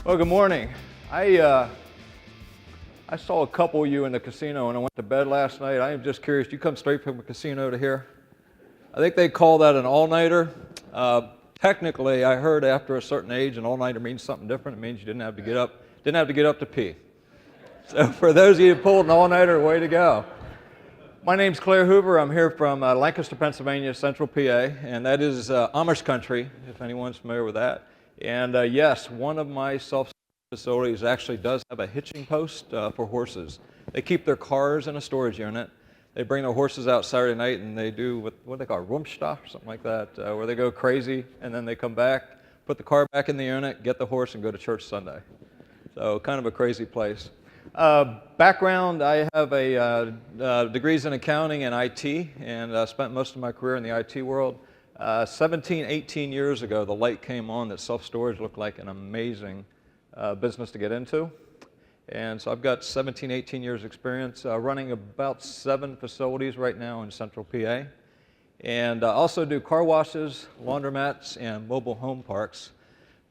Well, good morning. I saw a couple of you in the casino and I went to bed last night. I am just curious, you come straight from a casino to here? I think they call that an all-nighter. Technically, I heard after a certain age, an all-nighter means something different. It means you didn't have to get up to pee. So for those of you who pulled an all-nighter, way to go. My name's Claire Hoover. I'm here from Lancaster, Pennsylvania, Central PA, and that is Amish country, if anyone's familiar with that. And yes, one of my self-storage facilities actually does have a hitching post for horses. They keep their cars in a storage unit. They bring their horses out Saturday night and they do what they call Rumstoff or something like that, where they go crazy and then they come back, put the car back in the unit, get the horse, and go to church Sunday. So kind of a crazy place. Background, I have a degrees in accounting and IT, and spent most of my career in the IT world. 17, 18 years ago, the light came on that self-storage looked like an amazing business to get into. And so I've got 17, 18 years experience running about 7 facilities right now in Central PA. And also do car washes, laundromats, and mobile home parks,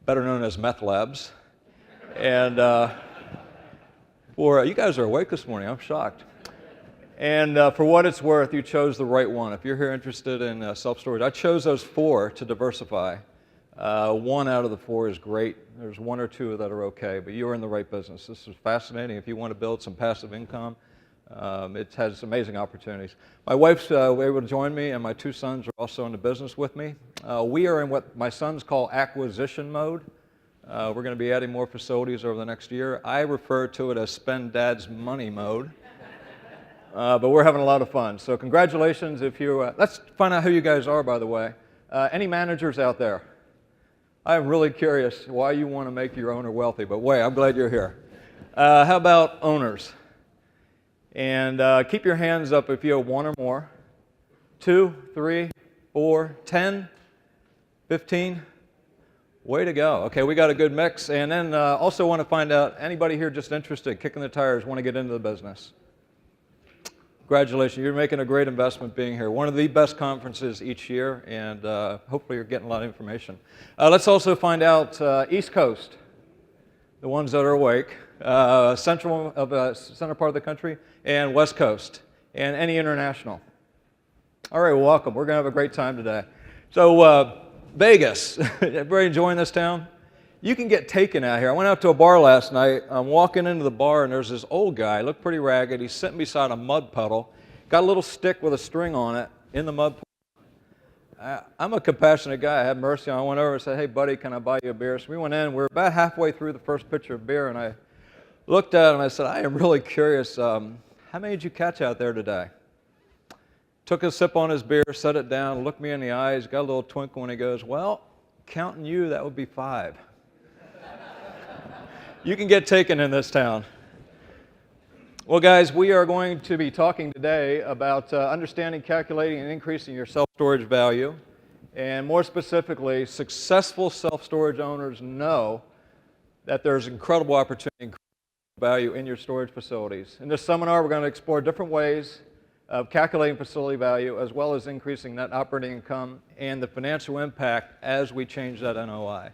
better known as meth labs. And you guys are awake this morning, I'm shocked. And for what it's worth, you chose the right one. If you're here interested in self-storage, I chose those 4 to diversify. 1 out of the 4 is great. There's 1 or 2 that are okay, but you're in the right business. This is fascinating. If you want to build some passive income, it has amazing opportunities. My wife's able to join me, and my 2 sons are also in the business with me. We are in what my sons call acquisition mode. We're going to be adding more facilities over the next year. I refer to it as spend dad's money mode. But we're having a lot of fun. So congratulations if you, let's find out who you guys are, by the way. Any managers out there? I'm really curious why you want to make your owner wealthy, but wait, I'm glad you're here. How about owners? And keep your hands up if you have 1 or more. 2, 3, 4, 10, 15. Way to go. Okay, we got a good mix. And then also want to find out, anybody here just interested, kicking the tires, want to get into the business? Congratulations, you're making a great investment being here. One of the best conferences each year, and hopefully you're getting a lot of information. Let's also find out East Coast, the ones that are awake, center part of the country, and West Coast, and any international. All right, well, welcome. We're going to have a great time today. So Vegas, everybody enjoying this town? You can get taken out here. I went out to a bar last night. I'm walking into the bar, and there's this old guy, looked pretty ragged. He's sitting beside a mud puddle, got a little stick with a string on it in the mud puddle. I'm a compassionate guy. I had mercy on him. I went over and said, hey, buddy, can I buy you a beer? So we went in. We were about halfway through the first pitcher of beer, and I looked at him and I said, I am really curious. How many did you catch out there today? Took a sip on his beer, set it down, looked me in the eyes, got a little twinkle, and he goes, well, counting you, that would be 5. You can get taken in this town. Well, guys, we are going to be talking today about understanding, calculating, and increasing your self-storage value. And more specifically, successful self-storage owners know that there's incredible opportunity and value in your storage facilities. In this seminar, we're going to explore different ways of calculating facility value as well as increasing net operating income and the financial impact as we change that NOI.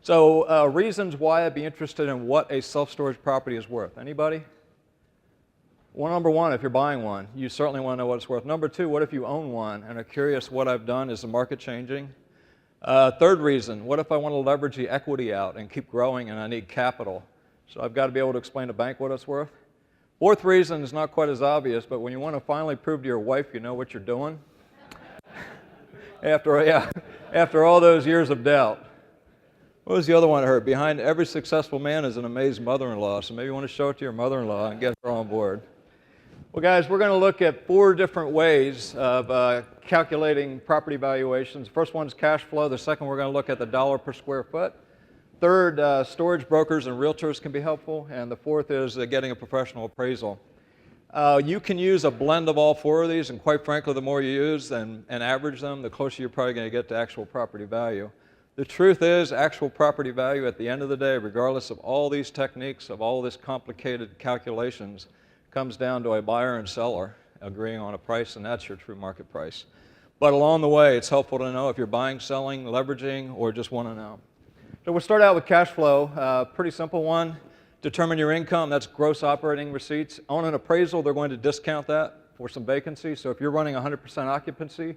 So reasons why I'd be interested in what a self-storage property is worth. Anybody? Well, number 1, if you're buying one, you certainly want to know what it's worth. Number 2, what if you own one and are curious what I've done? Is the market changing? Third reason, what if I want to leverage the equity out and keep growing and I need capital? So I've got to be able to explain to the bank what it's worth. Fourth reason is not quite as obvious, but when you want to finally prove to your wife you know what you're doing, after all those years of doubt. What was the other one I heard? Behind every successful man is an amazed mother-in-law. So maybe you want to show it to your mother-in-law and get her on board. Well, guys, we're going to look at 4 different ways of calculating property valuations. The first one is cash flow. The second, we're going to look at the dollar per square foot. Third, storage brokers and realtors can be helpful. And the fourth is getting a professional appraisal. You can use a blend of all 4 of these, and quite frankly, the more you use and average them, the closer you're probably going to get to actual property value. The truth is, actual property value at the end of the day, regardless of all these techniques, of all this complicated calculations, comes down to a buyer and seller agreeing on a price, and that's your true market price. But along the way, it's helpful to know if you're buying, selling, leveraging, or just want to know. So we'll start out with cash flow, pretty simple one. Determine your income, that's gross operating receipts. On an appraisal, they're going to discount that for some vacancy. So if you're running 100% occupancy, you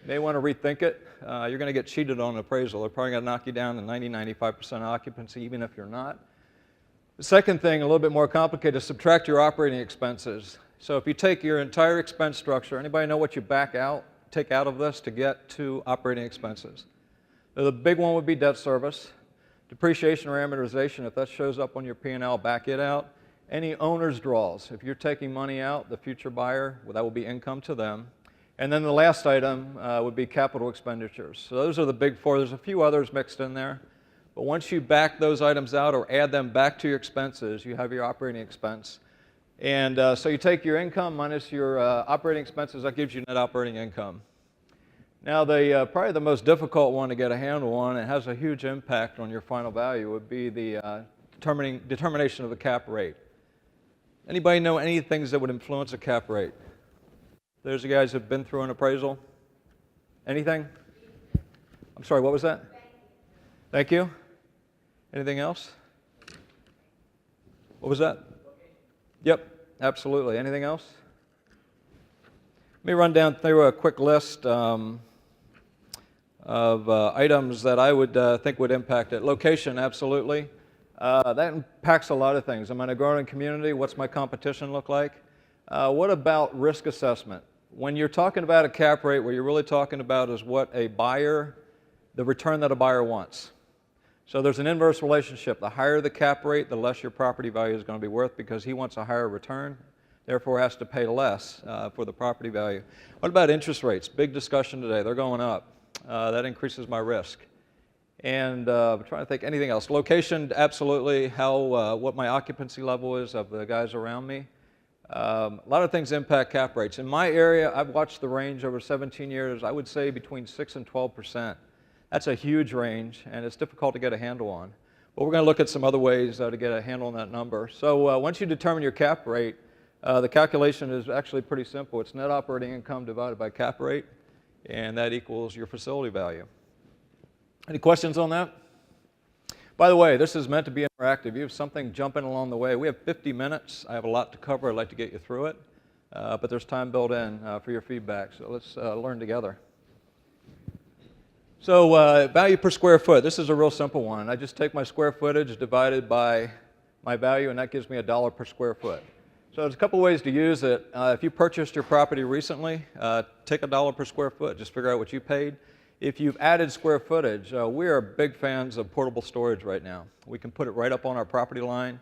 may want to rethink it. You're going to get cheated on an appraisal. They're probably going to knock you down to 90-95% occupancy, even if you're not. The second thing, a little bit more complicated, is subtract your operating expenses. So if you take your entire expense structure, anybody know what you take out of this to get to operating expenses? The big one would be debt service. Depreciation or amortization, if that shows up on your P&L, back it out. Any owner's draws, if you're taking money out, the future buyer, well, that will be income to them. And then the last item would be capital expenditures. So those are the big four. There's a few others mixed in there. But once you back those items out or add them back to your expenses, you have your operating expense. And so you take your income minus your operating expenses, that gives you net operating income. Now, probably the most difficult one to get a handle on, and has a huge impact on your final value, would be the determination of the cap rate. Anybody know any things that would influence a cap rate? Those of you guys who have been through an appraisal? Anything? I'm sorry, what was that? Thank you. Anything else? What was that? Yep, absolutely. Anything else? Let me run down through a quick list of items that I would think would impact it. Location, absolutely. That impacts a lot of things. I'm in a growing community. What's my competition look like? What about risk assessment? When you're talking about a cap rate, what you're really talking about is what the return that a buyer wants. So there's an inverse relationship. The higher the cap rate, the less your property value is going to be worth, because he wants a higher return, therefore has to pay less for the property value. What about interest rates? Big discussion today. They're going up. That increases my risk. And I'm trying to think anything else. Location, absolutely. What my occupancy level is of the guys around me. A lot of things impact cap rates. In my area, I've watched the range over 17 years. I would say between 6 and 12%. That's a huge range, and it's difficult to get a handle on. But we're going to look at some other ways to get a handle on that number. So once you determine your cap rate, the calculation is actually pretty simple. It's net operating income divided by cap rate, and that equals your facility value. Any questions on that? By the way, this is meant to be interactive. You have something jumping along the way. We have 50 minutes. I have a lot to cover. I'd like to get you through it. But there's time built in for your feedback. So let's learn together. So value per square foot. This is a real simple one. I just take my square footage divided by my value, and that gives me $1 per square foot. So there's a couple ways to use it. If you purchased your property recently, take $1 per square foot. Just figure out what you paid. If you've added square footage, we are big fans of portable storage right now. We can put it right up on our property line.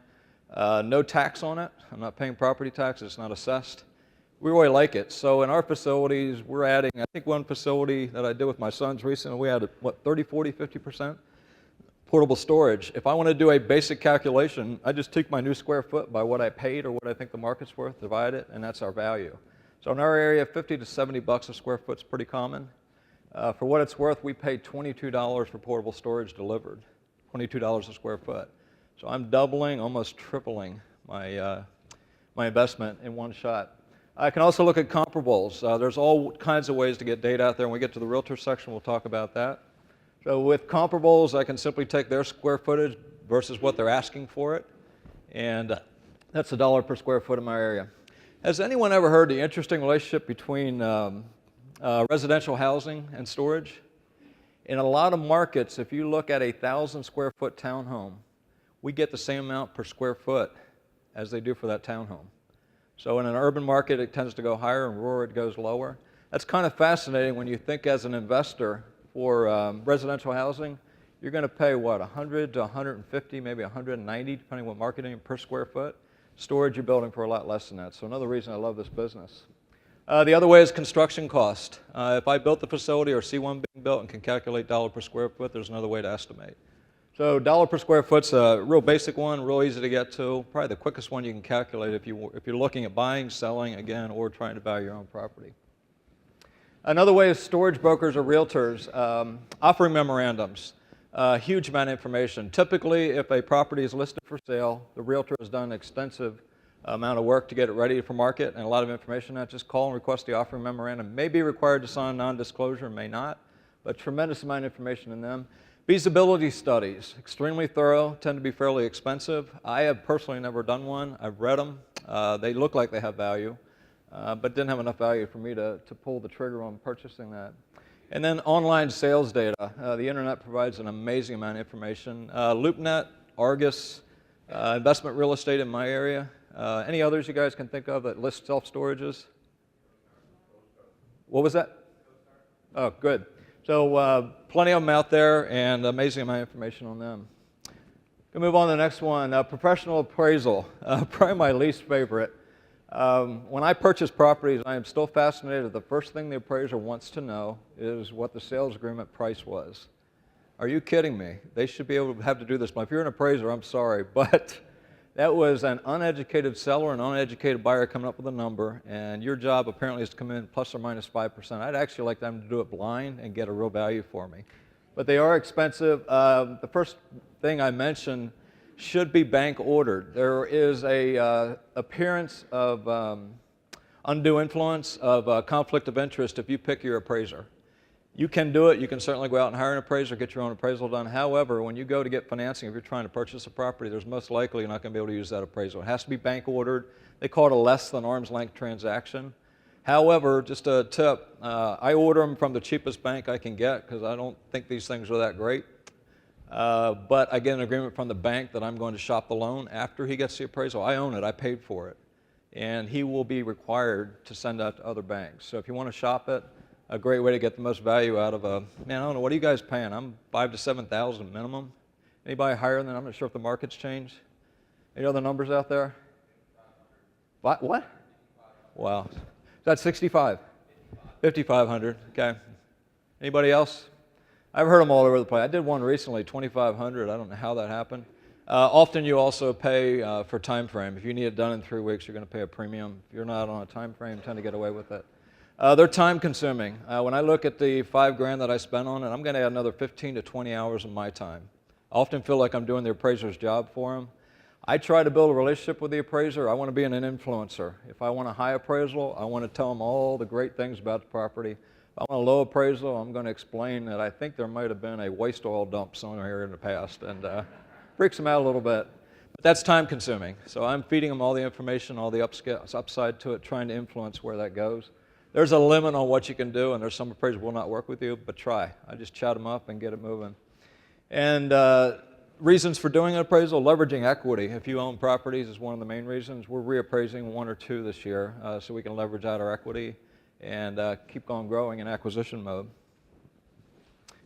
No tax on it. I'm not paying property tax. It's not assessed. We really like it. So in our facilities, we're adding, I think one facility that I did with my sons recently, we added, 30, 40, 50% portable storage. If I want to do a basic calculation, I just take my new square foot by what I paid or what I think the market's worth, divide it, and that's our value. So in our area, 50 to 70 bucks a square foot is pretty common. For what it's worth, we paid $22 for portable storage delivered, $22 a square foot. So I'm doubling, almost tripling my investment in one shot. I can also look at comparables. There's all kinds of ways to get data out there. When we get to the realtor section, we'll talk about that. So with comparables, I can simply take their square footage versus what they're asking for it, and that's $1 per square foot in my area. Has anyone ever heard the interesting relationship between residential housing and storage? In a lot of markets, if you look at a 1,000 square foot townhome, we get the same amount per square foot as they do for that townhome. So in an urban market, it tends to go higher, and rural, it goes lower. That's kind of fascinating when you think as an investor for residential housing, you're going to pay, what, 100 to 150, maybe 190, depending on what market you're in, per square foot. Storage, you're building for a lot less than that. So another reason I love this business. The other way is construction cost. If I built the facility or see one being built and can calculate $1 per square foot, there's another way to estimate. So $1 per square foot's a real basic one, real easy to get to, probably the quickest one you can calculate if you're looking at buying, selling, again, or trying to value your own property. Another way is storage brokers or realtors offering memorandums. Huge amount of information. Typically, if a property is listed for sale, the realtor has done an extensive amount of work to get it ready for market and a lot of information. Not just call and request the offering memorandum. May be required to sign non-disclosure, may not, but tremendous amount of information in them. Feasibility studies, extremely thorough, tend to be fairly expensive. I have personally never done one. I've read them. They look like they have value, but didn't have enough value for me to pull the trigger on purchasing that. And then online sales data. The internet provides an amazing amount of information. LoopNet, Argus, investment real estate in my area. Any others you guys can think of that list self-storages? What was that? Oh, good. So plenty of them out there and amazing amount of information on them. We'll move on to the next one, professional appraisal, probably my least favorite. When I purchase properties, I am still fascinated. The first thing the appraiser wants to know is what the sales agreement price was. Are you kidding me? They should be able to have to do this. But if you're an appraiser, I'm sorry, but that was an uneducated seller and uneducated buyer coming up with a number, and your job apparently is to come in plus or minus 5%. I'd actually like them to do it blind and get a real value for me. But they are expensive. The first thing I mentioned should be bank ordered. There is a appearance of undue influence of conflict of interest if you pick your appraiser. You can do it. You can certainly go out and hire an appraiser, get your own appraisal done. However, when you go to get financing, if you're trying to purchase a property, there's most likely you're not going to be able to use that appraisal. It has to be bank ordered. They call it a less than arm's length transaction. However, just a tip, I order them from the cheapest bank I can get because I don't think these things are that great. But I get an agreement from the bank that I'm going to shop the loan after he gets the appraisal. I own it. I paid for it. And he will be required to send that to other banks. So if you want to shop it, a great way to get the most value out of a, man, I don't know, what are you guys paying? I'm 5,000 to 7,000 minimum. Anybody higher than that? I'm not sure if the market's changed. Any other numbers out there? What? Wow. That's 65. 5,500. Okay. Anybody else? I've heard them all over the place. I did one recently, 2,500. I don't know how that happened. Often you also pay for time frame. If you need it done in 3 weeks, you're going to pay a premium. If you're not on a time frame, you tend to get away with it. They're time consuming. When I look at the $5,000 that I spent on it, I'm going to add another 15 to 20 hours of my time. I often feel like I'm doing the appraiser's job for them. I try to build a relationship with the appraiser. I want to be an influencer. If I want a high appraisal, I want to tell them all the great things about the property. If I want a low appraisal, I'm going to explain that I think there might have been a waste oil dump somewhere here in the past, and freaks them out a little bit. But that's time consuming. So I'm feeding them all the information, all the upside to it, trying to influence where that goes. There's a limit on what you can do, and there's some appraisers will not work with you, but try. I just chat them up and get it moving. And reasons for doing an appraisal, leveraging equity. If you own properties is one of the main reasons. We're reappraising 1 or 2 this year so we can leverage out our equity and keep on growing in acquisition mode.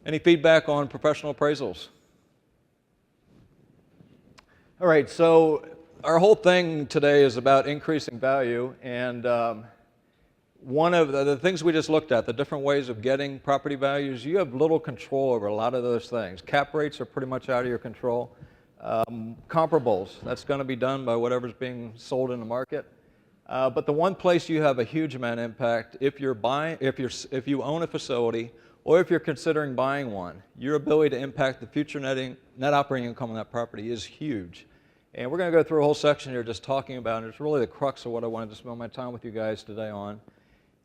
Any feedback on professional appraisals? All right, so our whole thing today is about increasing value, and one of the things we just looked at, the different ways of getting property values, you have little control over a lot of those things. Cap rates are pretty much out of your control. Comparables, that's going to be done by whatever's being sold in the market. But the one place you have a huge amount of impact, if you own a facility or if you're considering buying one, your ability to impact the future net operating income on that property is huge. And we're going to go through a whole section here just talking about it. It's really the crux of what I wanted to spend my time with you guys today on,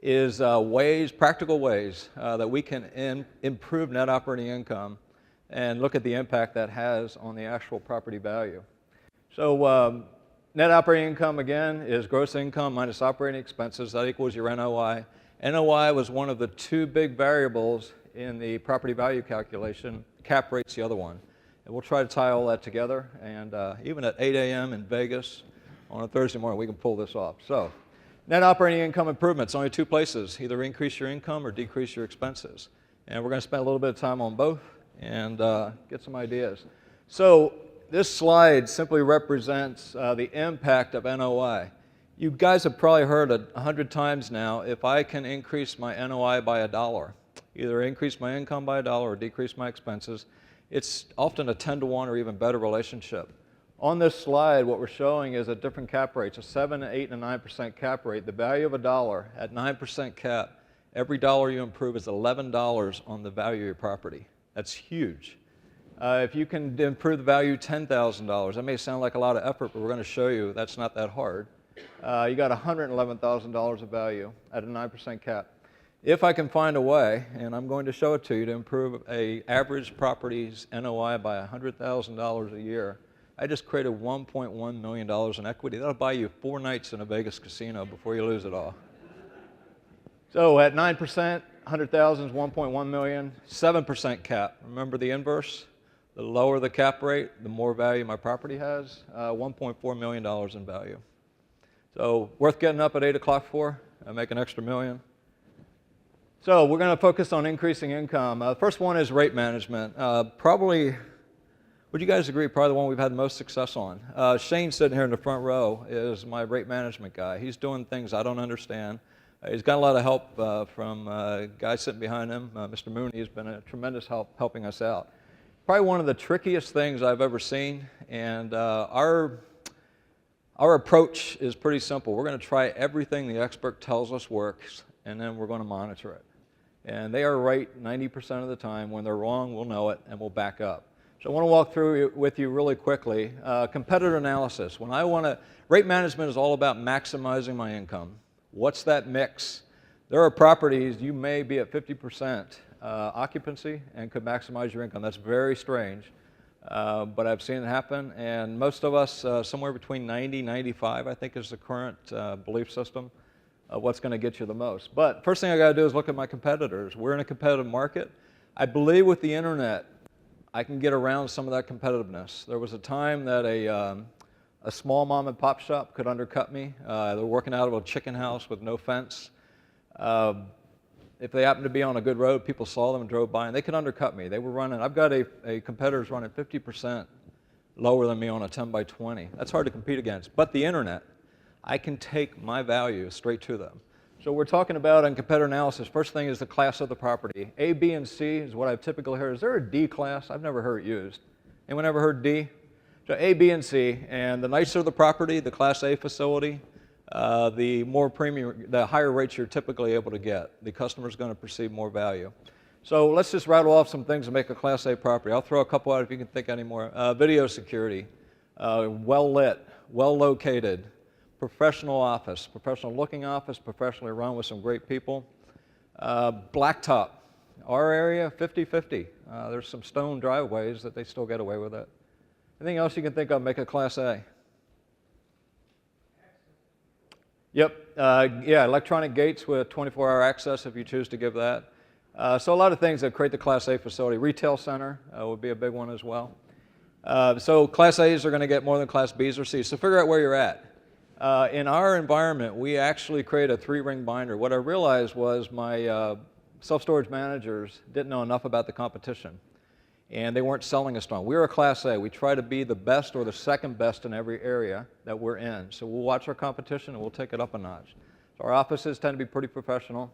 is practical ways that we can improve net operating income and look at the impact that has on the actual property value. So net operating income, again, is gross income minus operating expenses. That equals your NOI. NOI was one of the 2 big variables in the property value calculation. Cap rate's the other one. And we'll try to tie all that together. And even at 8 a.m. in Vegas on a Thursday morning, we can pull this off. So net operating income improvements, only 2 places. Either increase your income or decrease your expenses. And we're going to spend a little bit of time on both and get some ideas. So this slide simply represents the impact of NOI. You guys have probably heard 100 times now, if I can increase my NOI by $1, either increase my income by $1 or decrease my expenses, it's often a 10 to 1 or even better relationship. On this slide, what we're showing is at different cap rates, a 7, 8, and 9% cap rate. The value of $1 at 9% cap, every dollar you improve is $11 on the value of your property. That's huge. If you can improve the value $10,000, that may sound like a lot of effort, but we're going to show you that's not that hard. You got $111,000 of value at a 9% cap. if I can find a way, and I'm going to show it to you, to improve a average property's NOI by $100,000 a year, I just created $1.1 million in equity. That'll buy you 4 nights in a Vegas casino before you lose it all. So at 9%, 100,000 is 1.1 million, 7% cap. Remember the inverse? The lower the cap rate, the more value my property has, $1.4 million in value. So worth getting up at 8 o'clock for, make an extra million. So we're going to focus on increasing income. The first one is rate management. Probably, would you guys agree, probably the one we've had the most success on. Shane sitting here in the front row is my rate management guy. He's doing things I don't understand. He's got a lot of help from a guy sitting behind him, Mr. Mooney. He's been a tremendous help helping us out. Probably one of the trickiest things I've ever seen, and our approach is pretty simple. We're going to try everything the expert tells us works, and then we're going to monitor it. And they are right 90% of the time. When they're wrong, we'll know it, and we'll back up. So I want to walk through it with you really quickly. Competitor analysis. Rate management is all about maximizing my income. What's that mix? There are properties you may be at 50% occupancy and could maximize your income. That's very strange, but I've seen it happen, and most of us somewhere between 90, 95, I think is the current belief system of what's going to get you the most. But first thing I got to do is look at my competitors. We're in a competitive market. I believe with the internet, I can get around some of that competitiveness. There was a time that a small mom and pop shop could undercut me. They're working out of a chicken house with no fence. If they happened to be on a good road, people saw them and drove by, and they could undercut me. They were running, I've got a competitor's running 50% lower than me on a 10 by 20. That's hard to compete against. But the internet, I can take my value straight to them. So we're talking about in competitor analysis, first thing is the class of the property. A, B, and C is what I've typically heard. Is there a D class? I've never heard it used. Anyone ever heard D? So A, B, and C, and the nicer the property, the Class A facility, the more premium, the higher rates you're typically able to get. The customer's going to perceive more value. So let's just rattle off some things to make a Class A property. I'll throw a couple out if you can think any more. Video security, well lit, well located, professional office, professional looking office, professionally run with some great people. Blacktop, our area 50-50. There's some stone driveways that they still get away with it. Anything else you can think of make a Class A? Yep, yeah, electronic gates with 24-hour access if you choose to give that. So a lot of things that create the Class A facility. Retail center would be a big one as well. So Class A's are going to get more than Class B's or C's. So figure out where you're at. In our environment, we actually create a 3-ring binder. What I realized was my self-storage managers didn't know enough about the competition, and they weren't selling us strong. We were a Class A. We try to be the best or the second best in every area that we're in. So we'll watch our competition and we'll take it up a notch. So our offices tend to be pretty professional.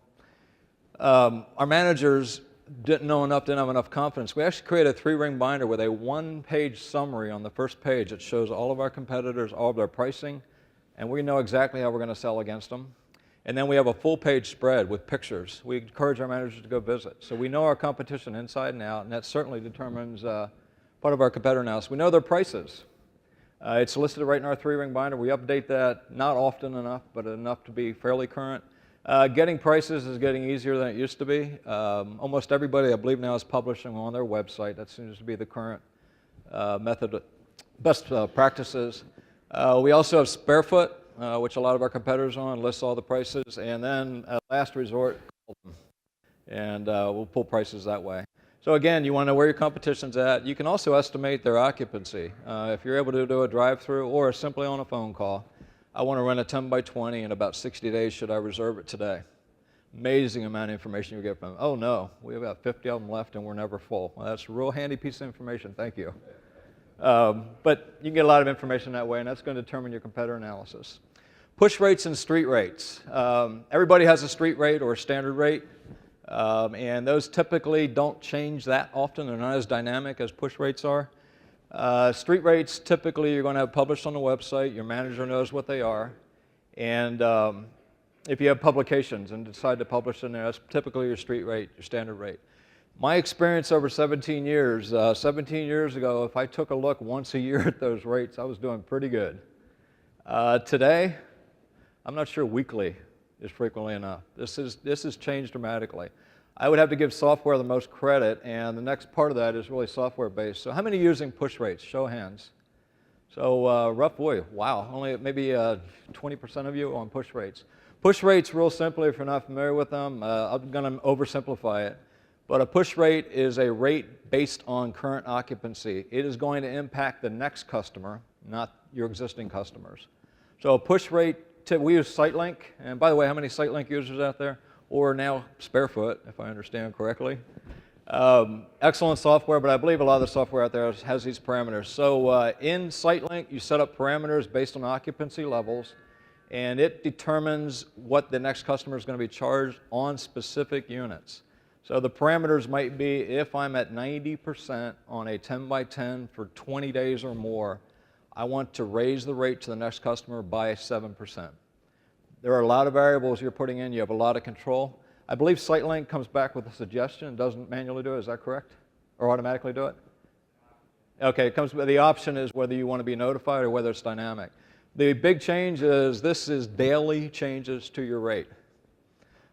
Our managers didn't know enough, didn't have enough confidence. We actually created a 3-ring binder with a 1-page summary on the first page that shows all of our competitors, all of their pricing, and we know exactly how we're going to sell against them. And then we have a full-page spread with pictures. We encourage our managers to go visit. So we know our competition inside and out, and that certainly determines part of our competitor analysis. We know their prices. It's listed right in our 3-ring binder. We update that not often enough, but enough to be fairly current. Getting prices is getting easier than it used to be. Almost everybody, I believe now, is publishing on their website. That seems to be the current method, best practices. We also have Sparefoot, which a lot of our competitors are on, lists all the prices, and then at last resort, and we'll pull prices that way. So again, you want to know where your competition's at. You can also estimate their occupancy. If you're able to do a drive-through or simply on a phone call, I want to rent a 10 by 20 in about 60 days. Should I reserve it today? Amazing amount of information you get from them. Oh no, we have about 50 of them left and we're never full. Well, that's a real handy piece of information. Thank you. But you can get a lot of information that way, and that's going to determine your competitor analysis. Push rates and street rates. Everybody has a street rate or a standard rate, and those typically don't change that often. They're not as dynamic as push rates are. Street rates, typically you're going to have published on the website. Your manager knows what they are. And if you have publications and decide to publish in there, that's typically your street rate, your standard rate. My experience over 17 years, 17 years ago, if I took a look once a year at those rates, I was doing pretty good. Today, I'm not sure weekly is frequently enough. This has changed dramatically. I would have to give software the most credit, and the next part of that is really software-based. So how many are using push rates? Show of hands. So rough boy, wow, only maybe 20% of you on push rates. Push rates, real simply, if you're not familiar with them, I'm going to oversimplify it, but a push rate is a rate based on current occupancy. It is going to impact the next customer, not your existing customers. So a push rate, we use SiteLink, and by the way, how many SiteLink users out there? Or now Sparefoot, if I understand correctly. Excellent software, but I believe a lot of the software out there has these parameters. So in SiteLink, you set up parameters based on occupancy levels, and it determines what the next customer is going to be charged on specific units. So the parameters might be if I'm at 90% on a 10 by 10 for 20 days or more, I want to raise the rate to the next customer by 7%. There are a lot of variables you're putting in. You have a lot of control. I believe SiteLink comes back with a suggestion and doesn't manually do it. Is that correct? Or automatically do it? Okay, it comes with the option is whether you want to be notified or whether it's dynamic. The big change is this is daily changes to your rate.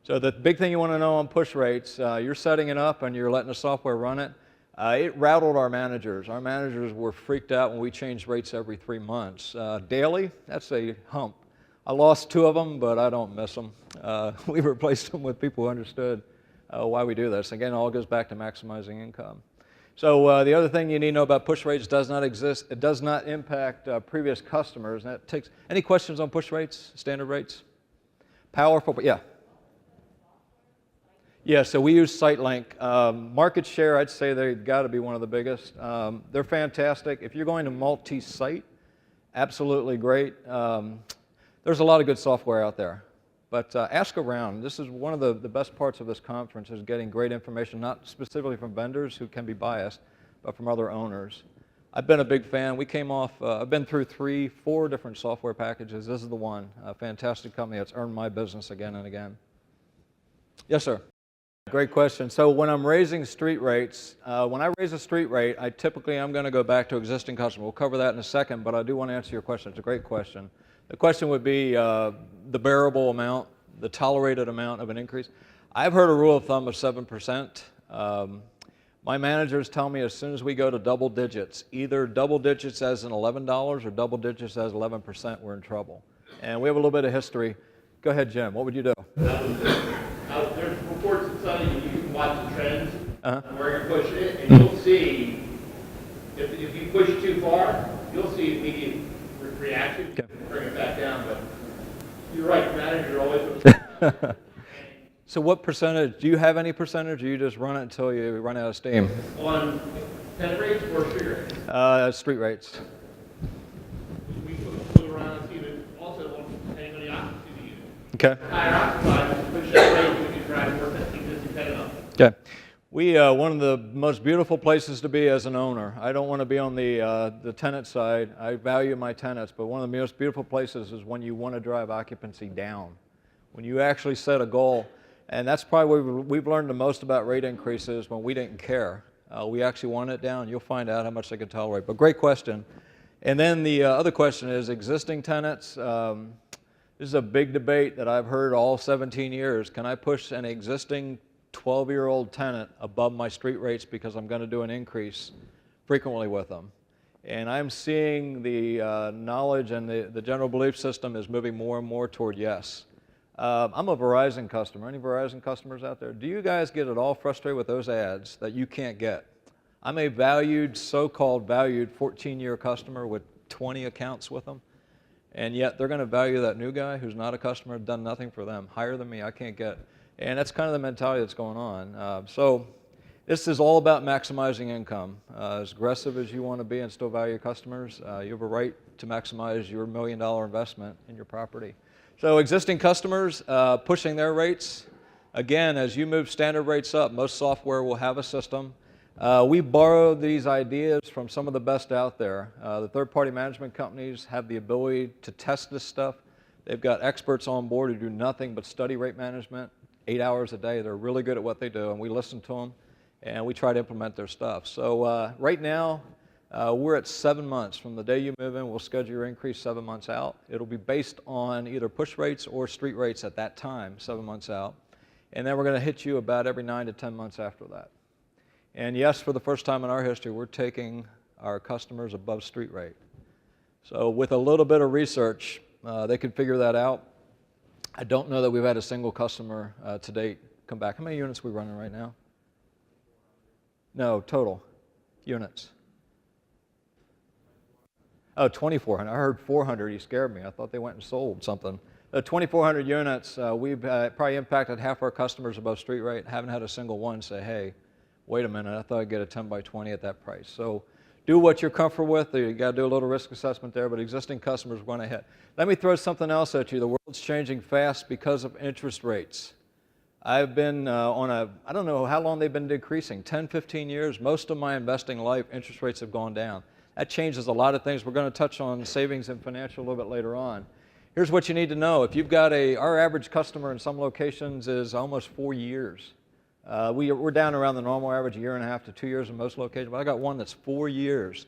So the big thing you want to know on push rates, you're setting it up and you're letting the software run it. It rattled our managers. Our managers were freaked out when we changed rates every 3 months. Daily, that's a hump. I lost 2 of them, but I don't miss them. We replaced them with people who understood why we do this. Again, it all goes back to maximizing income. So the other thing you need to know about push rates does not exist. It does not impact previous customers. And that takes, any questions on push rates, standard rates? Powerful, but yeah. Yeah, so we use SiteLink. Market share, I'd say they've got to be one of the biggest. They're fantastic. If you're going to multi-site, absolutely great. There's a lot of good software out there, but ask around. This is one of the best parts of this conference is getting great information, not specifically from vendors who can be biased, but from other owners. I've been a big fan. We came off, I've been through 3, 4 different software packages. This is the one, a fantastic company that's earned my business again and again. Yes, sir. Great question. So when I'm raising street rates, when I raise a street rate, I typically am going to go back to existing customers. We'll cover that in a second, but I do want to answer your question. It's a great question. The question would be the bearable amount, the tolerated amount of an increase. I've heard a rule of thumb of 7%. My managers tell me as soon as we go to double digits, either double digits as in $11 or double digits as 11%, we're in trouble. And we have a little bit of history. Go ahead, Jim. What would you do? There's reports that tell you can watch the trends where you're pushing it, and you'll see if you push too far, you'll see immediate reaction. Okay. Bring it back down, but you're right. The manager always. So what percentage? Do you have any percentage, or you just run it until you run out of steam? On tenant rates or street rates? Street rates. We put around even also depending on the occupancy of the unit. Okay. Higher occupied, push that rate, we can drive more existing tenant up. Okay. One of the most beautiful places to be as an owner. I don't want to be on the tenant side. I value my tenants, but one of the most beautiful places is when you want to drive occupancy down. When you actually set a goal, and that's probably where we've learned the most about rate increases when we didn't care. We actually want it down. You'll find out how much they can tolerate. But great question. And then the other question is existing tenants. This is a big debate that I've heard all 17 years. Can I push an existing 12-year-old tenant above my street rates because I'm going to do an increase frequently with them? And I'm seeing the knowledge and the general belief system is moving more and more toward yes. I'm a Verizon customer. Any Verizon customers out there? Do you guys get at all frustrated with those ads that you can't get? I'm a valued, so-called valued 14-year customer with 20 accounts with them, and yet they're going to value that new guy who's not a customer, done nothing for them, higher than me, I can't get. And that's kind of the mentality that's going on. So this is all about maximizing income. As aggressive as you want to be and still value your customers, you have a right to maximize your $1 million investment in your property. So existing customers, pushing their rates. Again, as you move standard rates up, most software will have a system. We borrow these ideas from some of the best out there. The third-party management companies have the ability to test this stuff. They've got experts on board who do nothing but study rate management 8 hours a day. They're really good at what they do, and we listen to them, and we try to implement their stuff. So right now, We're at 7 months. From the day you move in, we'll schedule your increase 7 months out. It'll be based on either push rates or street rates at that time, 7 months out. And then we're going to hit you about every 9 to 10 months after that. And yes, for the first time in our history, we're taking our customers above street rate. So with a little bit of research, they can figure that out. I don't know that we've had a single customer to date come back. How many units are we running right now? No, total units. Oh, 2,400. I heard 400. You scared me. I thought they went and sold something. 2,400 units. We've probably impacted half our customers above street rate. Haven't had a single one say, hey, wait a minute, I thought I'd get a 10 by 20 at that price. So do what you're comfortable with. You got to do a little risk assessment there, but existing customers want to hit. Let me throw something else at you. The world's changing fast because of interest rates. I've been I don't know how long they've been decreasing, 10, 15 years. Most of my investing life, interest rates have gone down. That changes a lot of things. We're going to touch on savings and financial a little bit later on. Here's what you need to know. If you've got our average customer in some locations is almost 4 years. We're down around the normal average, 1.5 to 2 years in most locations, but I got one that's 4 years.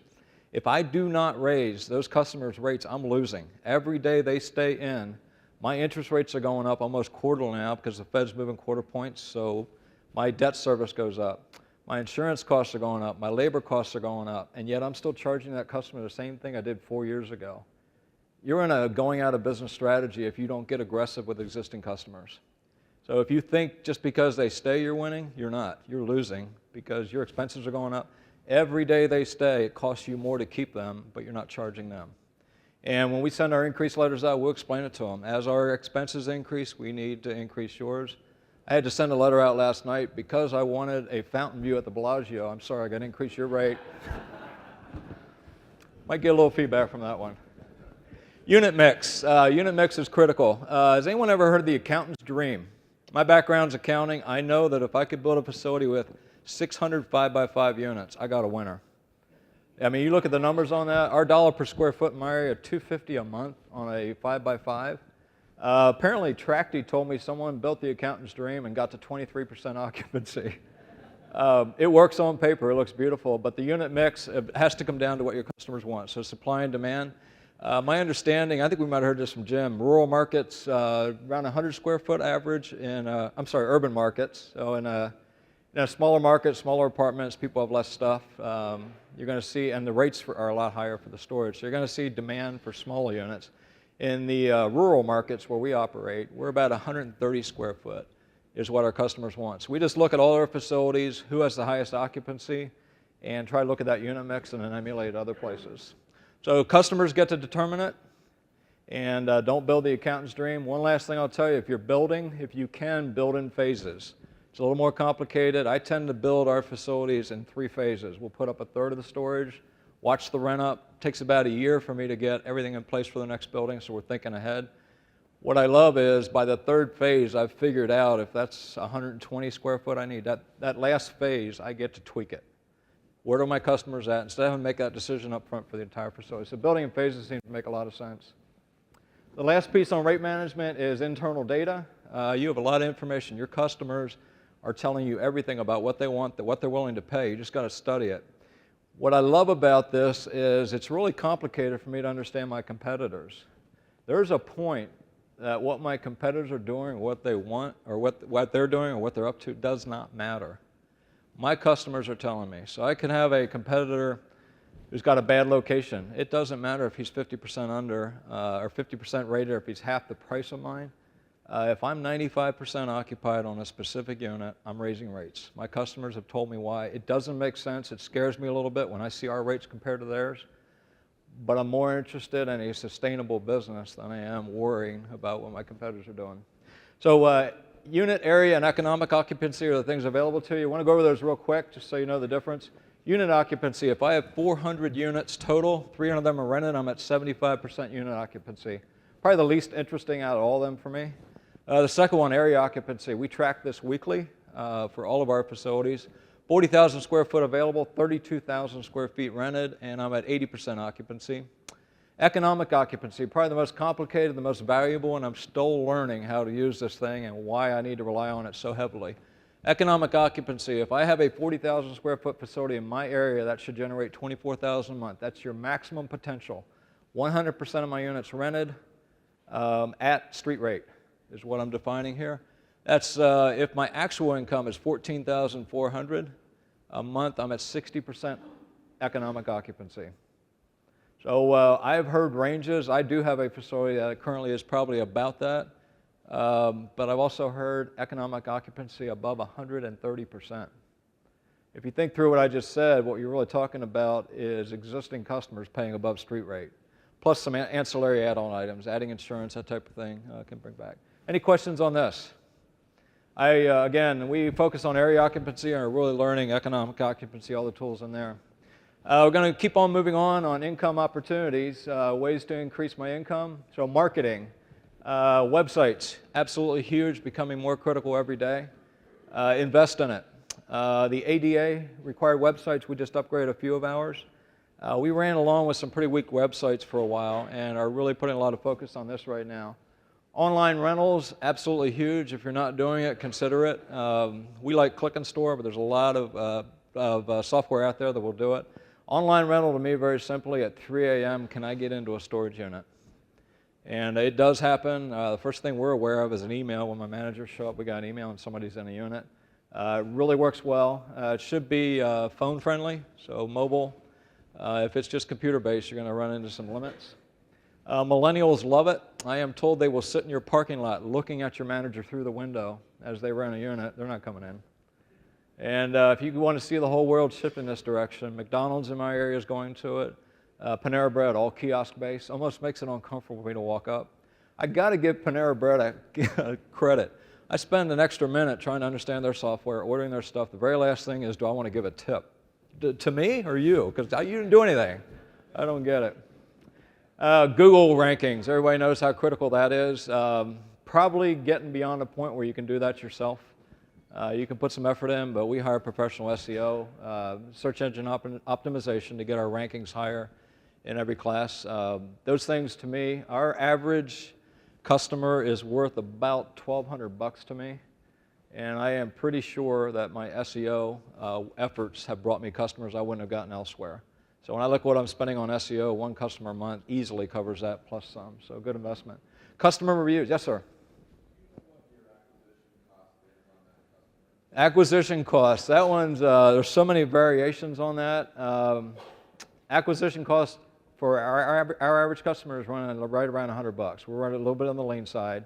If I do not raise those customers' rates, I'm losing. Every day they stay in, my interest rates are going up almost quarterly now because the Fed's moving quarter points, so my debt service goes up. My insurance costs are going up, my labor costs are going up, and yet I'm still charging that customer the same thing I did 4 years ago. You're in a going out of business strategy if you don't get aggressive with existing customers. So if you think just because they stay you're winning, you're not. You're losing because your expenses are going up. Every day they stay, it costs you more to keep them, but you're not charging them. And when we send our increase letters out, we'll explain it to them. As our expenses increase, we need to increase yours. I had to send a letter out last night because I wanted a fountain view at the Bellagio. I'm sorry, I got to increase your rate. Might get a little feedback from that one. Unit mix. Unit mix is critical. Has anyone ever heard of the accountant's dream? My background's accounting. I know that if I could build a facility with 600 5x5 units, I got a winner. I mean, you look at the numbers on that. Our dollar per square foot in my area, $250 a month on a 5x5. Apparently, Tracty told me someone built the accountant's dream and got to 23% occupancy. It works on paper. It looks beautiful, but the unit mix has to come down to what your customers want. So supply and demand. My understanding, I think we might have heard this from Jim, rural markets, around 100 square foot average in, urban markets. So in a smaller market, smaller apartments, people have less stuff. You're going to see, and the rates are a lot higher for the storage. So you're going to see demand for smaller units. In the rural markets where we operate, we're about 130 square foot is what our customers want. So we just look at all our facilities, who has the highest occupancy, and try to look at that unit mix and then emulate other places. So customers get to determine it, and don't build the accountant's dream. One last thing I'll tell you, if you're building, if you can, build in phases. It's a little more complicated. I tend to build our facilities in 3 phases. We'll put up a third of the storage, watch the rent up. It takes about a year for me to get everything in place for the next building, so we're thinking ahead. What I love is by the 3rd phase, I've figured out if that's 120 square foot I need, that last phase, I get to tweak it. Where are my customers at? Instead of having to make that decision up front for the entire facility. So building in phases seems to make a lot of sense. The last piece on rate management is internal data. You have a lot of information. Your customers are telling you everything about what they want, what they're willing to pay. You just got to study it. What I love about this is it's really complicated for me to understand my competitors. There's a point that what my competitors are doing, or what they want, or what they're doing, or what they're up to does not matter. My customers are telling me. So I can have a competitor who's got a bad location. It doesn't matter if he's 50% under or 50% rated, or if he's half the price of mine. If I'm 95% occupied on a specific unit, I'm raising rates. My customers have told me why. It doesn't make sense. It scares me a little bit when I see our rates compared to theirs. But I'm more interested in a sustainable business than I am worrying about what my competitors are doing. So unit area and economic occupancy are the things available to you. I want to go over those real quick just so you know the difference. Unit occupancy, if I have 400 units total, 300 of them are rented, I'm at 75% unit occupancy. Probably the least interesting out of all of them for me. The second one, area occupancy. We track this weekly for all of our facilities. 40,000 square foot available, 32,000 square feet rented, and I'm at 80% occupancy. Economic occupancy, probably the most complicated, the most valuable, and I'm still learning how to use this thing and why I need to rely on it so heavily. Economic occupancy, if I have a 40,000 square foot facility in my area, that should generate 24,000 a month. That's your maximum potential. 100% of my units rented at street rate is what I'm defining here. That's if my actual income is 14,400 a month, I'm at 60% economic occupancy. So I've heard ranges. I do have a facility that currently is probably about that. But I've also heard economic occupancy above 130%. If you think through what I just said, what you're really talking about is existing customers paying above street rate, plus some ancillary add-on items, adding insurance, that type of thing can bring back. Any questions on this? Again, we focus on area occupancy and are really learning economic occupancy, all the tools in there. We're going to keep on moving on income opportunities, ways to increase my income. So marketing. Websites, absolutely huge, becoming more critical every day. Invest in it. The ADA required websites, we just upgraded a few of ours. We ran along with some pretty weak websites for a while and are really putting a lot of focus on this right now. Online rentals, absolutely huge. If you're not doing it, consider it. We like Click and Store, but there's a lot of software out there that will do it. Online rental to me, very simply, at 3 a.m., can I get into a storage unit? And it does happen. The first thing we're aware of is an email. When my managers show up, we got an email and somebody's in a unit. It really works well. It should be phone friendly, so mobile. If it's just computer based, you're going to run into some limits. Millennials love it. I am told they will sit in your parking lot looking at your manager through the window as they rent a unit. They're not coming in. And if you want to see the whole world shift in this direction, McDonald's in my area is going to it. Panera Bread, all kiosk-based, almost makes it uncomfortable for me to walk up. I got to give Panera Bread a credit. I spend an extra minute trying to understand their software, ordering their stuff. The very last thing is, do I want to give a tip? To me or you? Because you didn't do anything. I don't get it. Google rankings, everybody knows how critical that is. Probably getting beyond a point where you can do that yourself. You can put some effort in, but we hire professional SEO, search engine optimization to get our rankings higher in every class. Those things to me, our average customer is worth about $1,200 to me, and I am pretty sure that my SEO efforts have brought me customers I wouldn't have gotten elsewhere. So when I look at what I'm spending on SEO, one customer a month easily covers that plus some, so good investment. Customer reviews, yes sir? Acquisition costs, that one's, there's so many variations on that. Acquisition costs for our average customer is running right around $100. We're running a little bit on the lean side.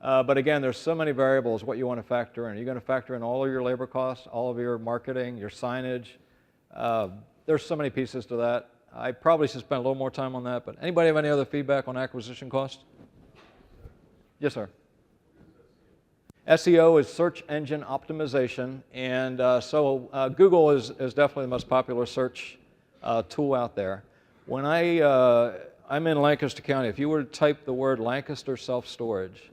But again, there's so many variables what you want to factor in. You're going to factor in all of your labor costs, all of your marketing, your signage. There's so many pieces to that. I probably should spend a little more time on that, but anybody have any other feedback on acquisition costs? Yes, sir. SEO is search engine optimization, and so Google is definitely the most popular search tool out there. When I'm in Lancaster County, if you were to type the word Lancaster self-storage,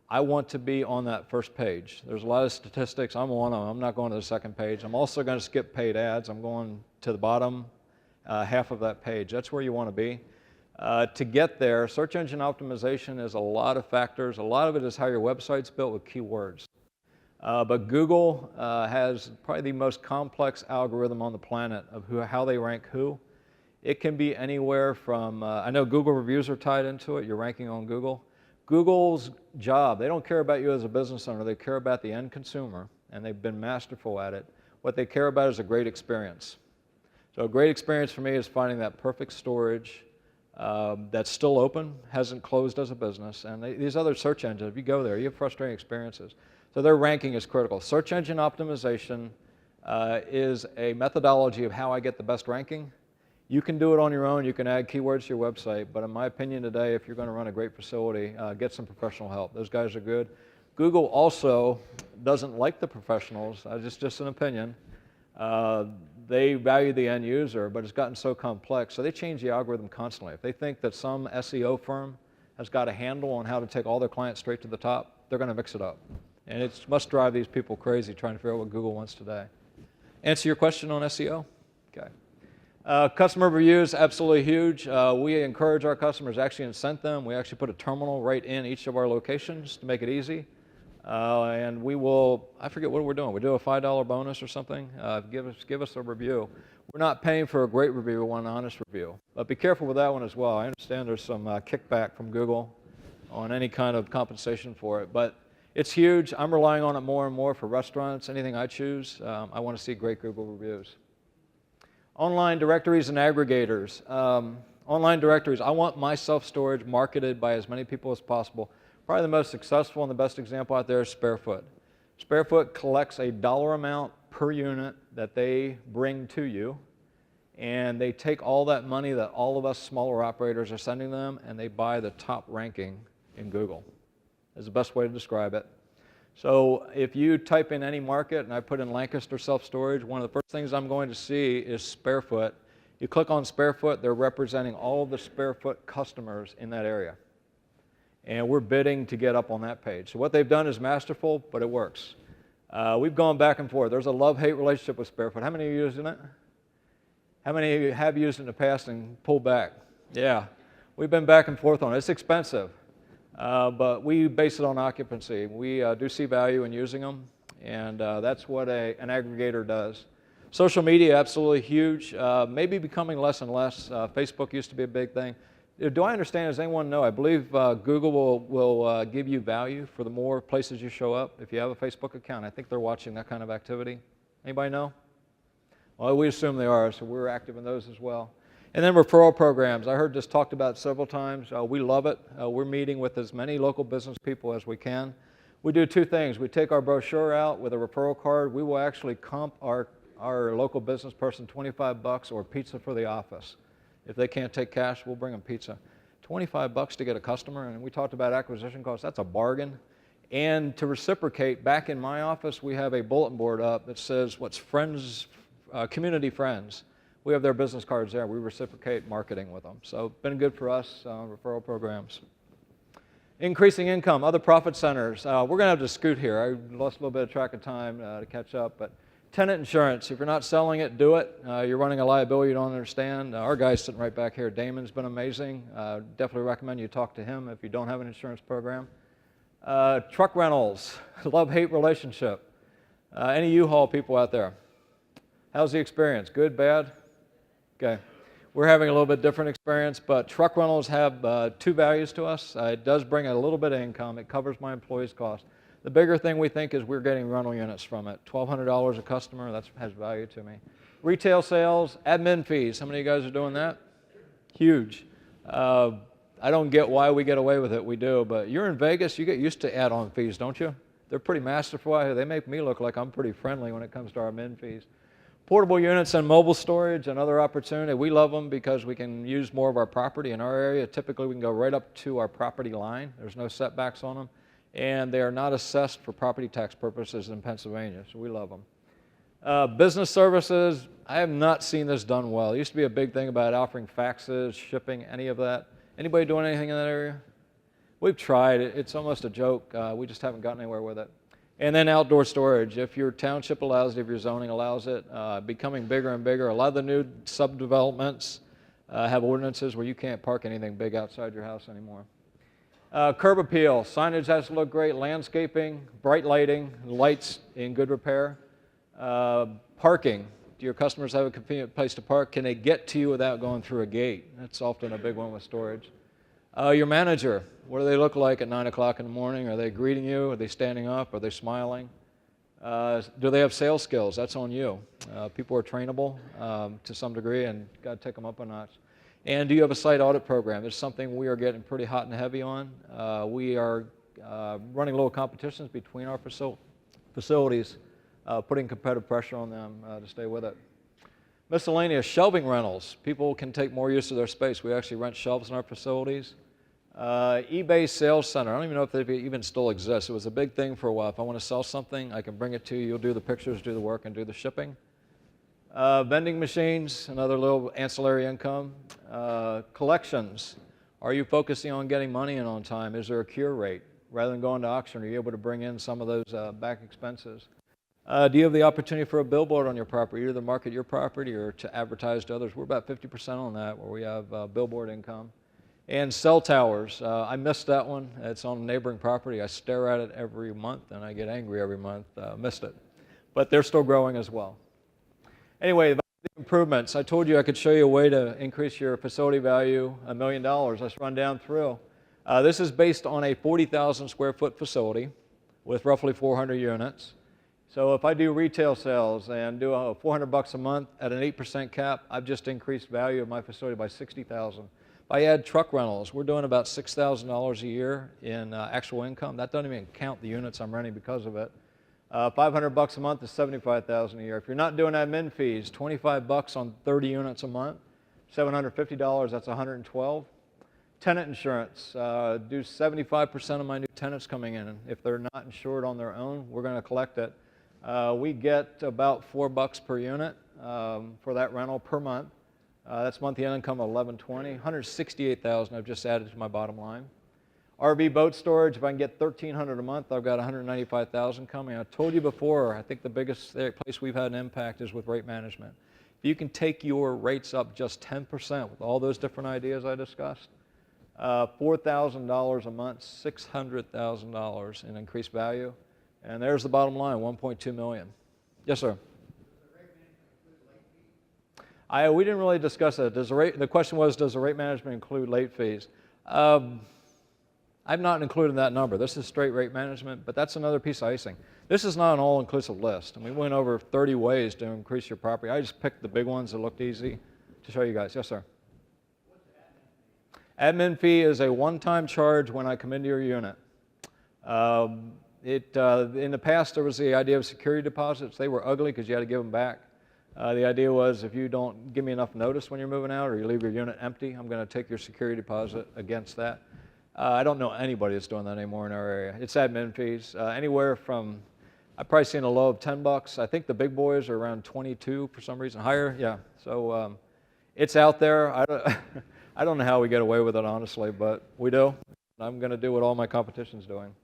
I want to be on that first page. There's a lot of statistics. I'm on them. I'm not going to the second page. I'm also going to skip paid ads. I'm going to the bottom half of that page. That's where you want to be. To get there, search engine optimization is a lot of factors. A lot of it is how your website's built with keywords. But Google has probably the most complex algorithm on the planet of how they rank who. It can be anywhere from, I know Google reviews are tied into it, you're ranking on Google. Google's job, they don't care about you as a business owner, they care about the end consumer, and they've been masterful at it. What they care about is a great experience. So a great experience for me is finding that perfect storage that's still open, hasn't closed as a business, and these other search engines, if you go there, you have frustrating experiences. So their ranking is critical. Search engine optimization is a methodology of how I get the best ranking. You can do it on your own, you can add keywords to your website, but in my opinion today, if you're going to run a great facility, get some professional help. Those guys are good. Google also doesn't like the professionals, just an opinion. They value the end user, but it's gotten so complex, so they change the algorithm constantly. If they think that some SEO firm has got a handle on how to take all their clients straight to the top, they're going to mix it up. And it must drive these people crazy trying to figure out what Google wants today. Answer your question on SEO? Okay. Customer reviews, absolutely huge. We encourage our customers, actually incent them. We actually put a terminal right in each of our locations to make it easy. And we will, I forget what we're doing. We do a $5 bonus or something. Give us a review. We're not paying for a great review, we want an honest review. But be careful with that one as well. I understand there's some kickback from Google on any kind of compensation for it. But it's huge. I'm relying on it more and more for restaurants. Anything I choose, I want to see great Google reviews. Online directories and aggregators. Online directories, I want my self-storage marketed by as many people as possible. Probably the most successful and the best example out there is Sparefoot. Sparefoot collects a dollar amount per unit that they bring to you, and they take all that money that all of us smaller operators are sending them, and they buy the top ranking in Google. Is the best way to describe it. So if you type in any market, and I put in Lancaster self-storage, one of the first things I'm going to see is Sparefoot. You click on Sparefoot, they're representing all of the Sparefoot customers in that area. And we're bidding to get up on that page. So what they've done is masterful, but it works. We've gone back and forth. There's a love-hate relationship with Sparefoot. How many are using it? How many of you have used it in the past and pulled back? Yeah. We've been back and forth on it. It's expensive, but we base it on occupancy. We do see value in using them, and that's what an aggregator does. Social media, absolutely huge. Maybe becoming less and less. Facebook used to be a big thing. Do I understand, does anyone know? I believe Google will give you value for the more places you show up if you have a Facebook account. I think they're watching that kind of activity. Anybody know? Well, we assume they are, so we're active in those as well. And then referral programs. I heard this talked about several times. We love it. We're meeting with as many local business people as we can. We do two things. We take our brochure out with a referral card. We will actually comp our local business person $25 or pizza for the office. If they can't take cash, we'll bring them pizza. $25 to get a customer, and we talked about acquisition costs. That's a bargain. And to reciprocate, back in my office, we have a bulletin board up that says what's friends, community friends. We have their business cards there. We reciprocate marketing with them. So been good for us, referral programs. Increasing income, other profit centers. We're going to have to scoot here. I lost a little bit of track of time to catch up, but tenant insurance, if you're not selling it, do it. You're running a liability you don't understand. Our guy's sitting right back here. Damon's been amazing. Definitely recommend you talk to him if you don't have an insurance program. Truck rentals, love-hate relationship. Any U-Haul people out there? How's the experience? Good, bad? Okay. We're having a little bit different experience, but truck rentals have two values to us. It does bring a little bit of income. It covers my employees' costs. The bigger thing we think is we're getting rental units from it. $1,200 a customer, that has value to me. Retail sales, admin fees. How many of you guys are doing that? Huge. I don't get why we get away with it. We do, but you're in Vegas, you get used to add-on fees, don't you? They're pretty masterful. They make me look like I'm pretty friendly when it comes to our admin fees. Portable units and mobile storage, another opportunity. We love them because we can use more of our property in our area. Typically, we can go right up to our property line. There's no setbacks on them. And they are not assessed for property tax purposes in Pennsylvania, so we love them. Business services, I have not seen this done well. It used to be a big thing about offering faxes, shipping, any of that. Anybody doing anything in that area? We've tried. It's almost a joke. We just haven't gotten anywhere with it. And then outdoor storage. If your township allows it, if your zoning allows it, becoming bigger and bigger. A lot of the new subdevelopments have ordinances where you can't park anything big outside your house anymore. Curb appeal, signage has to look great, landscaping, bright lighting, lights in good repair. Parking, do your customers have a convenient place to park? Can they get to you without going through a gate? That's often a big one with storage. Your manager, what do they look like at 9 o'clock in the morning? Are they greeting you? Are they standing up? Are they smiling? Do they have sales skills? That's on you. People are trainable to some degree, and got to take them up a notch. And do you have a site audit program? It's something we are getting pretty hot and heavy on. We are running little competitions between our facilities, putting competitive pressure on them to stay with it. Miscellaneous, shelving rentals. People can take more use of their space. We actually rent shelves in our facilities. eBay Sales Center. I don't even know if they even still exist. It was a big thing for a while. If I want to sell something, I can bring it to you. You'll do the pictures, do the work, and do the shipping. Vending machines, another little ancillary income. Collections. Are you focusing on getting money in on time? Is there a cure rate? Rather than going to auction, are you able to bring in some of those back expenses? Do you have the opportunity for a billboard on your property, either to market your property or to advertise to others? We're about 50% on that, where we have billboard income. And cell towers, I missed that one. It's on a neighboring property. I stare at it every month and I get angry every month. Missed it. But they're still growing as well. Anyway, improvements. I told you I could show you a way to increase your facility value $1 million. Let's run down through. This is based on a 40,000 square foot facility with roughly 400 units. So if I do retail sales and do $400 a month at an 8% cap, I've just increased value of my facility by $60,000. If I add truck rentals, we're doing about $6,000 a year in actual income. That doesn't even count the units I'm renting because of it. $500 a month is $75,000 a year. If you're not doing admin fees, $25 on 30 units a month, $750, that's $112. Tenant insurance, do 75% of my new tenants coming in. If they're not insured on their own, we're going to collect it. We get about $4 per unit for that rental per month. That's monthly income of $1,120. $168,000 I've just added to my bottom line. RV boat storage, if I can get $1,300 a month, I've got $195,000 coming. I told you before, I think the biggest place we've had an impact is with rate management. If you can take your rates up just 10% with all those different ideas I discussed, $4,000 a month, $600,000 in increased value. And there's the bottom line, $1.2 million. Yes, sir? We didn't really discuss that. The question was, does the rate management include late fees? I've not included that number. This is straight rate management, but that's another piece of icing. This is not an all-inclusive list. And we went over 30 ways to increase your property. I just picked the big ones that looked easy to show you guys. Yes, sir? What's the admin fee? Admin fee is a one-time charge when I come into your unit. In the past, there was the idea of security deposits. They were ugly because you had to give them back. The idea was if you don't give me enough notice when you're moving out or you leave your unit empty, I'm going to take your security deposit against that. I don't know anybody that's doing that anymore in our area. It's admin fees, anywhere from, I've probably seen a low of $10. I think the big boys are around 22 for some reason, higher, yeah. So it's out there. I don't know how we get away with it, honestly, but we do. I'm going to do what all my competition's doing.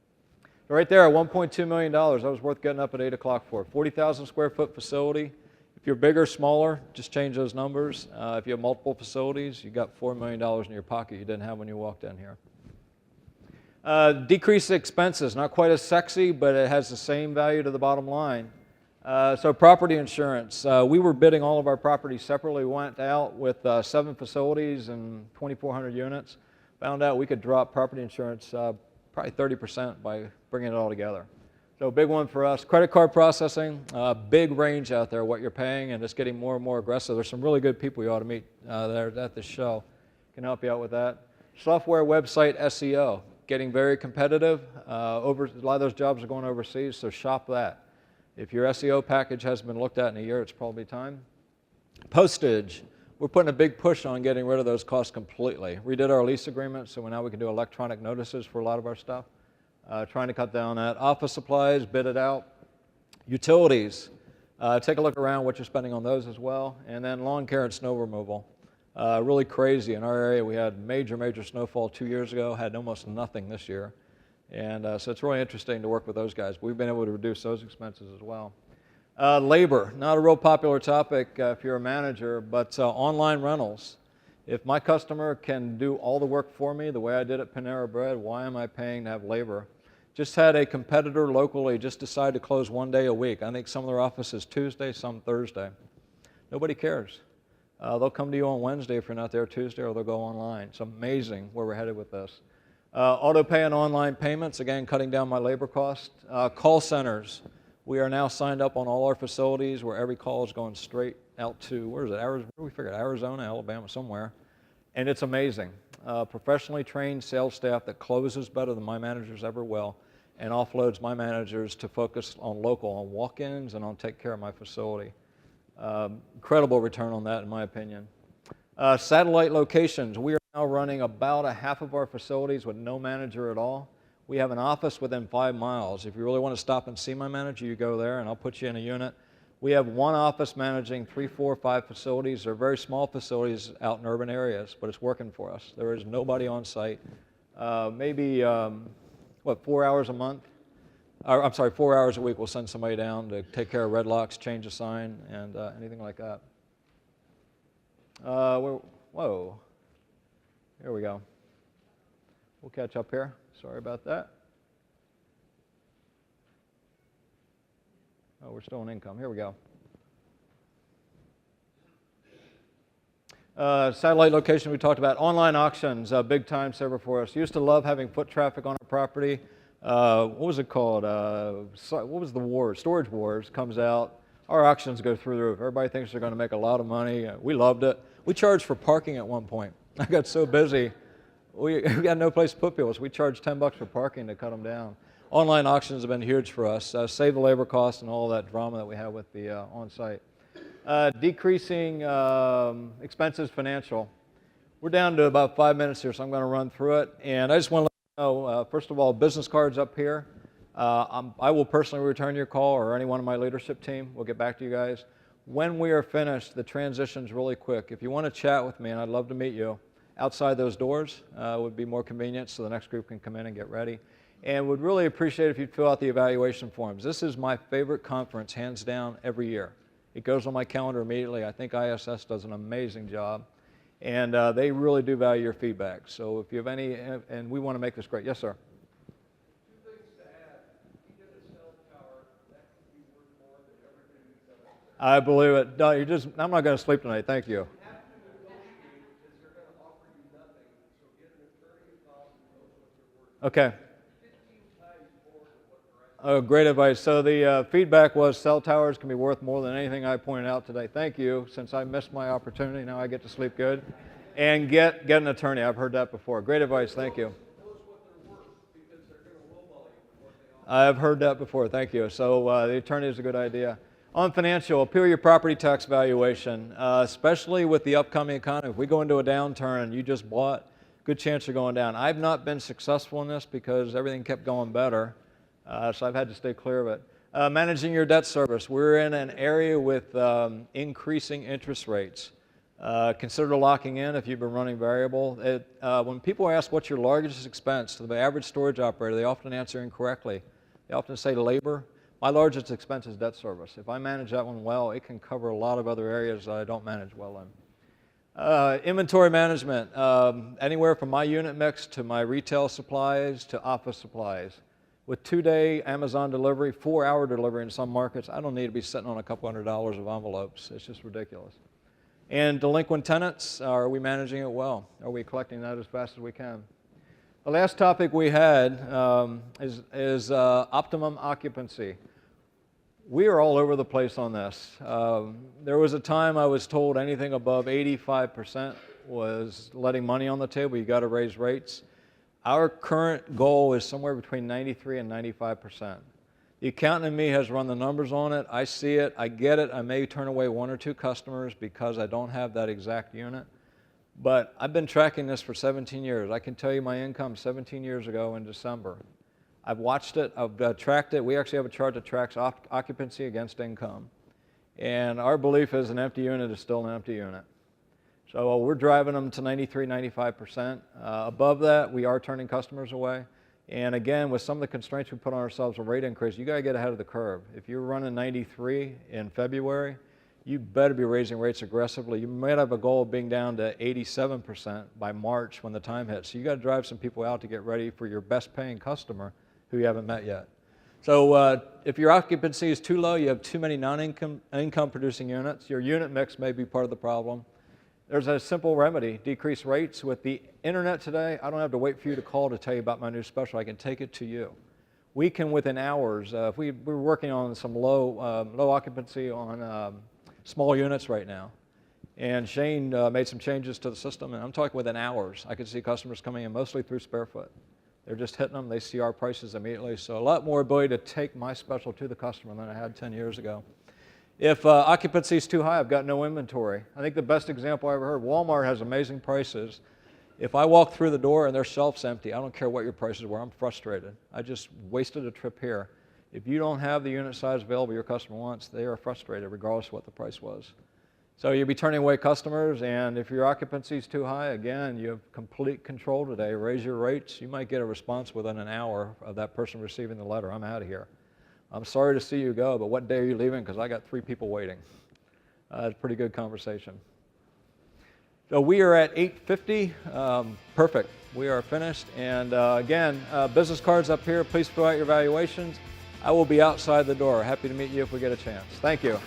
Right there, $1.2 million. That was worth getting up at 8 o'clock for. 40,000 square foot facility. If you're bigger, smaller, just change those numbers. If you have multiple facilities, you got $4 million in your pocket you didn't have when you walked in here. Decrease expenses, not quite as sexy, but it has the same value to the bottom line. So property insurance, we were bidding all of our properties separately. We went out with 7 facilities and 2,400 units. Found out we could drop property insurance probably 30% by bringing it all together. So big one for us. Credit card processing, big range out there what you're paying, and it's getting more and more aggressive. There's some really good people you ought to meet there at this show. Can help you out with that. Software, website, SEO, getting very competitive. A lot of those jobs are going overseas, so shop that. If your SEO package hasn't been looked at in a year, it's probably time. Postage, we're putting a big push on getting rid of those costs completely. Redid our lease agreement, so now we can do electronic notices for a lot of our stuff. Trying to cut down that. Office supplies, bid it out. Utilities, take a look around what you're spending on those as well. And then lawn care and snow removal. Really crazy. In our area, we had major snowfall 2 years ago, had almost nothing this year. And so it's really interesting to work with those guys. We've been able to reduce those expenses as well. Labor, not a real popular topic if you're a manager, but online rentals. If my customer can do all the work for me the way I did at Panera Bread, why am I paying to have labor? Just had a competitor locally just decide to close 1 day a week. I think some of their offices Tuesday, some Thursday. Nobody cares. They'll come to you on Wednesday if you're not there Tuesday, or they'll go online. It's amazing where we're headed with this. Auto pay and online payments, again, cutting down my labor cost. Call centers. We are now signed up on all our facilities where every call is going straight out to, where is it? Arizona, we figured Arizona, Alabama, somewhere. And it's amazing. Professionally trained sales staff that closes better than my managers ever will and offloads my managers to focus on local, on walk-ins and on take care of my facility. Incredible return on that, in my opinion. Satellite locations. We are now running about a half of our facilities with no manager at all. We have an office within 5 miles. If you really want to stop and see my manager, you go there and I'll put you in a unit. We have one office managing 3, 4, 5 facilities. They're very small facilities out in urban areas, but it's working for us. There is nobody on site. Maybe, 4 hours a month? I'm sorry, 4 hours a week we'll send somebody down to take care of red locks, change a sign, and anything like that. Whoa. Here we go. We'll catch up here. Sorry about that. Oh, we're still in income. Here we go. Satellite location we talked about. Online auctions, big time saver for us. Used to love having foot traffic on our property. What was it called? What was the Wars? Storage Wars comes out. Our auctions go through the roof. Everybody thinks they're going to make a lot of money. We loved it. We charged for parking at one point. I got so busy, we got no place to put people, so we charged $10 for parking to cut them down. Online auctions have been huge for us. Save the labor costs and all that drama that we have with the on-site. Decreasing expenses financial. We're down to about 5 minutes here, so I'm going to run through it. And I just want to let you know, first of all, business cards up here. I will personally return your call, or any one of my leadership team. We'll get back to you guys. When we are finished, the transition's really quick. If you want to chat with me, and I'd love to meet you, outside those doors would be more convenient, so the next group can come in and get ready. And would really appreciate if you'd fill out the evaluation forms. This is my favorite conference, hands down, every year. It goes on my calendar immediately. I think ISS does an amazing job, and they really do value your feedback. So if you have any, and we want to make this great. Yes, sir? Two things to add. If you get a cell tower, that could be worth more than everything you've done. I believe it. No, I'm not going to sleep tonight. Thank you. You have to negotiate because they're going to offer you nothing. So get an attorney involved who knows what they're worth. Okay. 15 times more than what they're asking. Oh, great advice. So the feedback was cell towers can be worth more than anything I pointed out today. Thank you. Since I missed my opportunity, now I get to sleep good. And get an attorney. I've heard that before. Great advice. Thank you. Knows what they're worth because they're going to lowball you for what they offer. I've heard that before. Thank you. So the attorney is a good idea. On financial, appeal your property tax valuation, especially with the upcoming economy. If we go into a downturn and you just bought, good chance you're going down. I've not been successful in this because everything kept going better, so I've had to stay clear of it. Managing your debt service. We're in an area with increasing interest rates. Consider locking in if you've been running variable. When people ask what's your largest expense to the average storage operator, they often answer incorrectly. They often say labor. My largest expense is debt service. If I manage that one well, it can cover a lot of other areas that I don't manage well in. Inventory management, anywhere from my unit mix to my retail supplies to office supplies. With 2-day Amazon delivery, 4-hour delivery in some markets, I don't need to be sitting on a couple $100s of envelopes. It's just ridiculous. And delinquent tenants, are we managing it well? Are we collecting that as fast as we can? The last topic we had is optimum occupancy. We are all over the place on this. There was a time I was told anything above 85% was letting money on the table. You got to raise rates. Our current goal is somewhere between 93 and 95%. The accountant in me has run the numbers on it. I see it. I get it. I may turn away 1 or 2 customers because I don't have that exact unit. But I've been tracking this for 17 years. I can tell you my income 17 years ago in December. I've watched it. I've tracked it. We actually have a chart that tracks occupancy against income. And our belief is an empty unit is still an empty unit. So we're driving them to 93, 95%. Above that, we are turning customers away. And again, with some of the constraints we put on ourselves, a rate increase, you got to get ahead of the curve. If you're running 93 in February, you better be raising rates aggressively. You might have a goal of being down to 87% by March when the time hits. So you got to drive some people out to get ready for your best paying customer who you haven't met yet. So if your occupancy is too low, you have too many non-income producing units, your unit mix may be part of the problem. There's a simple remedy, decrease rates. With the internet today, I don't have to wait for you to call to tell you about my new special. I can take it to you. We can, within hours, we're working on some low occupancy on small units right now. And Shane made some changes to the system, and I'm talking within hours. I can see customers coming in mostly through Sparefoot. They're just hitting them. They see our prices immediately. So a lot more ability to take my special to the customer than I had 10 years ago. If occupancy is too high, I've got no inventory. I think the best example I ever heard, Walmart has amazing prices. If I walk through the door and their shelf's empty, I don't care what your prices were. I'm frustrated. I just wasted a trip here. If you don't have the unit size available your customer wants, they are frustrated regardless of what the price was. So you'll be turning away customers, and if your occupancy is too high, again, you have complete control today. Raise your rates. You might get a response within an hour of that person receiving the letter. I'm out of here. I'm sorry to see you go, but what day are you leaving? Because I got 3 people waiting. It's a pretty good conversation. So we are at 8:50. Perfect. We are finished. And again, business cards up here. Please fill out your valuations. I will be outside the door. Happy to meet you if we get a chance. Thank you.